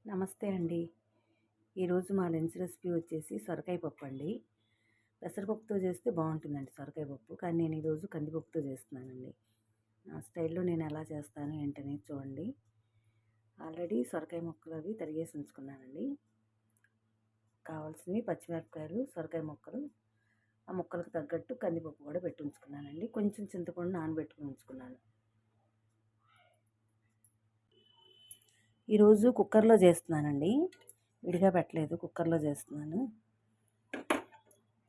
నమస్తే అండి. ఈరోజు మా లంచ్ రెసిపీ వచ్చేసి సొరకాయ పప్పు అండి. పెసరపప్పుతో చేస్తే బాగుంటుందండి సొరకాయ పప్పు, కానీ నేను ఈరోజు కందిపప్పుతో చేస్తున్నానండి. నా స్టైల్లో నేను ఎలా చేస్తాను ఏంటనేది చూడండి. ఆల్రెడీ సొరకాయ ముక్కలు అవి తరిగేసి ఉంచుకున్నానండి. కావాల్సినవి పచ్చిమిరపకాయలు, సొరకాయ ముక్కలు, ఆ ముక్కలకు తగ్గట్టు కందిపప్పు కూడా పెట్టి ఉంచుకున్నానండి. కొంచెం చింతపండు నానబెట్టుకుని ఉంచుకున్నాను. ఈరోజు కుక్కర్లో చేస్తున్నానండి, విడిగా పెట్టలేదు, కుక్కర్లో చేస్తున్నాను.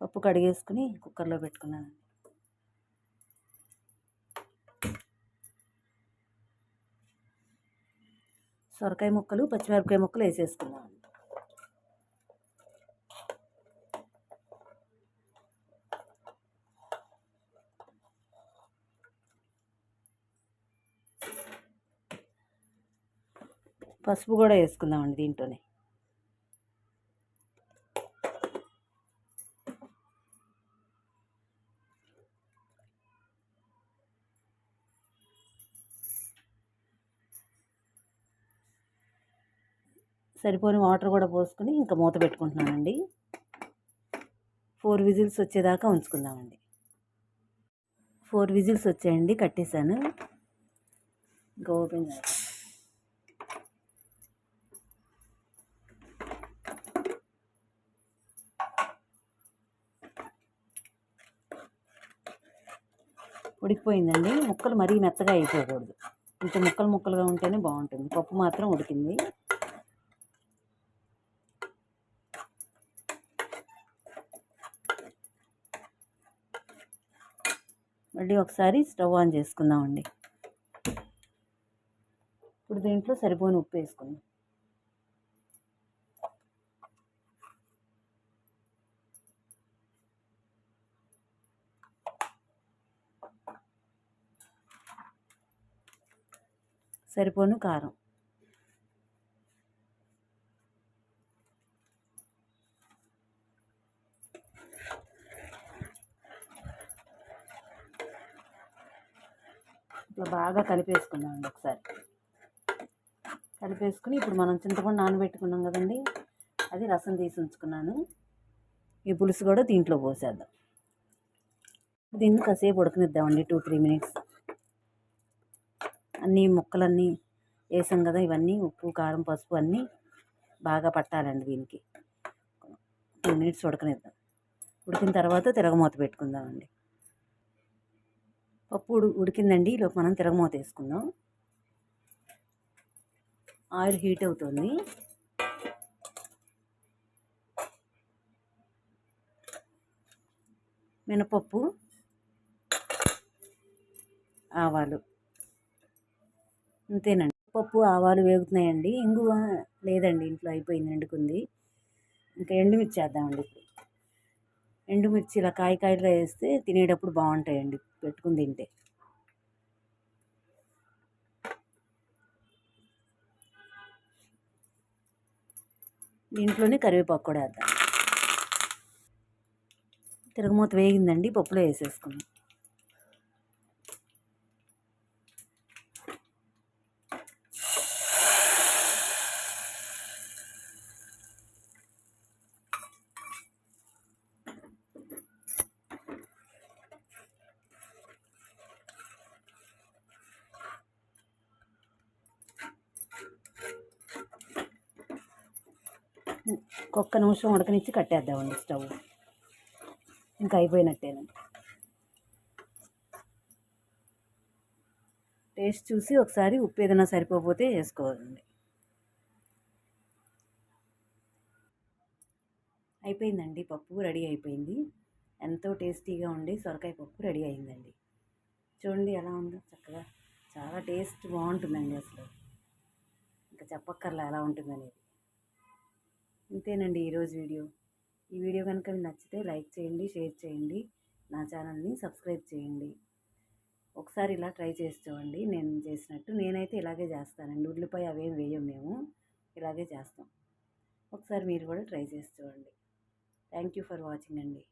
పప్పు కడిగేసుకుని కుక్కర్లో పెట్టుకున్నాను. సొరకాయ ముక్కలు, పచ్చిమిరపకాయ ముక్కలు వేసేసుకున్నాను. పసుపు కూడా వేసుకుందామండి దీంట్లోనే. సరిపోని వాటర్ కూడా పోసుకుని ఇంకా మూత పెట్టుకుంటున్నానండి. 4 విజిల్స్ వచ్చేదాకా ఉంచుకుందామండి. 4 విజిల్స్ వచ్చాయండి, కట్టేశాను. ఇంకా ఓపెన్ చేస్తాను. ఉడికిపోయిందండి. ముక్కలు మరీ మెత్తగా అయిపోకూడదు, కొంచెం ముక్కలుగా ఉంటేనే బాగుంటుంది. పప్పు మాత్రం ఉడికింది. మళ్ళీ ఒకసారి స్టవ్ ఆన్ చేసుకుందామండి. ఇప్పుడు దీంట్లో సరిపోని ఉప్పు వేసుకుందాం. సరిపోను కారం. ఇట్లా బాగా కలిపేసుకుందామండి. ఒకసారి కలిపేసుకుని ఇప్పుడు మనం చింతపండు నానబెట్టుకున్నాం కదండి, అది రసం తీసి ఉంచుకున్నాను. ఈ పులుసు కూడా దీంట్లో పోసేద్దాం. దీన్ని కాసేపు ఉడకనిద్దామండి, 2-3 మినిట్స్. అన్నీ ముక్కలన్నీ వేసాం కదా, ఇవన్నీ ఉప్పు, కారం, పసుపు అన్నీ బాగా పట్టాలండి దీనికి. 2 మినిట్స్ ఉడకనిద్దాం. ఉడికిన తర్వాత తిరగమూత పెట్టుకుందామండి. పప్పు ఉడికిందండి. ఈలోపు మనం తిరగమూత వేసుకుందాం. ఆయిల్ హీట్ అవుతుంది. మినపప్పు, ఆవాలు, అంతేనండి. పప్పు, ఆవాలు వేగుతున్నాయండి. ఇంగువ లేదండి ఇంట్లో, అయిపోయింది, ఎండుకుంది. ఇంకా ఎండుమిర్చి వేద్దామండి. ఇప్పుడు ఎండుమిర్చి ఇలా కాయకాయలుగా వేస్తే తినేటప్పుడు బాగుంటాయండి, పెట్టుకుని తింటే. దీంట్లోనే కరివేపాకు కూడా వేద్దాం. తిరగమూత వేగిందండి, పప్పులో వేసేసుకున్నాం. ఒక్క నిమిషం ఉడకనిచ్చి కట్టేద్దామండి స్టవ్. ఇంకా అయిపోయినట్టేనండి. టేస్ట్ చూసి ఒకసారి ఉప్పు ఏదైనా సరిపోతే వేసుకోవాలండి. అయిపోయిందండి, పప్పు రెడీ అయిపోయింది. ఎంతో టేస్టీగా ఉండి సొరకాయ పప్పు రెడీ అయిందండి. చూడండి ఎలా ఉందో, చక్కగా చాలా టేస్ట్ బాగుంటుందండి. అసలు ఇంకా చెప్పక్కర్లా ఎలా ఉంటుందనేది. ఇంతేనండి ఈరోజు వీడియో. ఈ వీడియో కనుక మీకు నచ్చితే లైక్ చేయండి, షేర్ చేయండి, నా ఛానల్ని సబ్స్క్రైబ్ చేయండి. ఒకసారి ఇలా ట్రై చేసి చూడండి. నేను చేసినట్టు నేనైతే ఇలాగే చేస్తానండి. ఉల్లిపాయ అవేం వేయం, మేము ఇలాగే చేస్తాం. ఒకసారి మీరు కూడా ట్రై చేసి చూడండి. థ్యాంక్ యూ ఫర్ వాచింగ్ అండి.